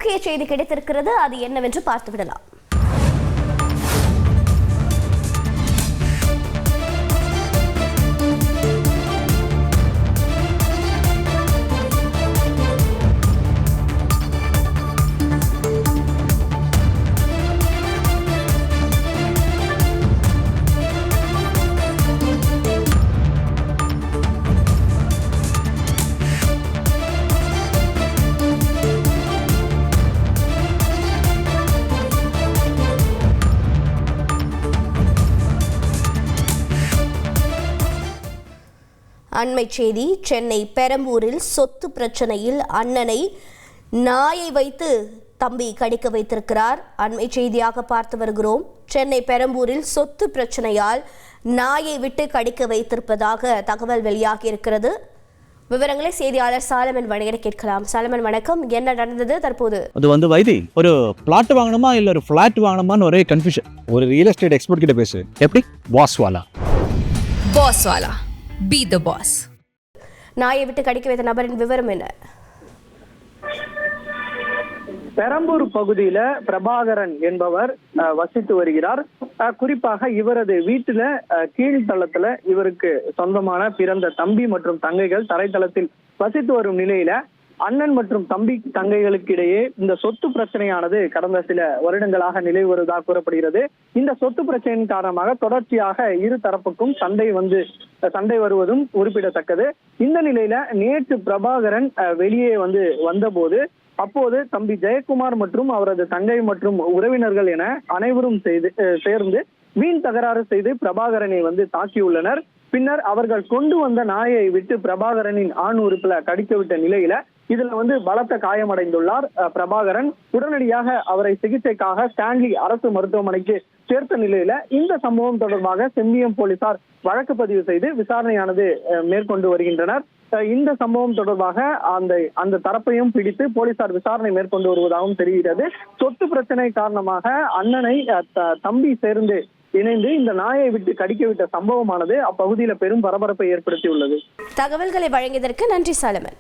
முக்கிய செய்தி கிடைத்திருக்கிறது. அது என்னவென்று பார்த்துவிடலாம். அண்மை செய்தி. சென்னை பெரம்பூரில் சொத்து பிரச்சனையில் அண்ணனை நாயை வைத்து தம்பி கடிக்க வைத்திருக்கிறார். அண்மை செய்தியாக பார்த்து வருகிறோம். சென்னை பெரம்பூரில் சொத்து பிரச்சனையால் நாயை விட்டு கடிக்க வைத்திருப்பதாக தகவல் வெளியாகி இருக்கிறது. விவரங்களை செய்தியாளர் சாலமன் வணிகரை கேட்கலாம். சாலமன் வணக்கம். என்ன நடந்தது தற்போது? அது வைத்தி ஒரு பிளாட் வாங்கணுமா இல்ல ஒரு பிளாட் வாங்கணுமான்னு ஒரே கன்ஃபியூஷன். ஒரு ரியல் எஸ்டேட் எக்ஸ்பர்ட் கிட்ட பேசு. எப்படி? பாஸ்வாலா. Be the boss. நாயை விட்டு கடிக்க வைத்த நபரின் விவரம் என்ன? பெரம்பூர் பகுதியில பிரபாகரன் என்பவர் வசித்து வருகிறார். குறிப்பாக இவரது வீட்டுல கீழ்த்தளத்துல இவருக்கு சொந்தமான பிறந்த தம்பி மற்றும் தங்கைகள் தரைத்தளத்தில் வசித்து வரும் நிலையில அண்ணன் மற்றும் தம்பி தங்கைகளுக்கு இடையே இந்த சொத்து பிரச்சனையானது கடந்த சில வருடங்களாக நிலவி வருவதாக கூறப்படுகிறது. இந்த சொத்து பிரச்சனையின் காரணமாக தொடர்ச்சியாக இரு தரப்புக்கும் சண்டை வருவதும் குறிப்பிடத்தக்கது. இந்த நிலையில நேற்று பிரபாகரன் வெளியே வந்தபோது அப்போது தம்பி ஜெயக்குமார் மற்றும் அவரது தங்கை மற்றும் உறவினர்கள் என அனைவரும் சேர்ந்து வீண் தகராறு செய்து பிரபாகரனை தாக்கியுள்ளனர். பின்னர் அவர்கள் கொண்டு வந்த நாயை விட்டு பிரபாகரனின் ஆண் உறுப்புல கடிக்க விட்ட நிலையில இதுல பலத்த காயமடைந்துள்ளார் பிரபாகரன். உடனடியாக அவரை சிகிச்சைக்காக ஸ்டான்லி அரசு மருத்துவமனைக்கு சேர்த்த நிலையில இந்த சம்பவம் தொடர்பாக செம்பியம் போலீசார் வழக்கு பதிவு செய்து விசாரணையானது மேற்கொண்டு வருகின்றனர். இந்த சம்பவம் தொடர்பாக அந்த தரப்பையும் பிடித்து போலீசார் விசாரணை மேற்கொண்டு வருவதாகவும் தெரிகிறது. சொத்து பிரச்சனை காரணமாக அண்ணனை தம்பி சேர்ந்து இணைந்து இந்த நாயை விட்டு கடிக்க விட்ட சம்பவமானது அப்பகுதியில பெரும் பரபரப்பை ஏற்படுத்தியுள்ளது. தகவல்களை வழங்கியதற்கு நன்றி சாலமன்.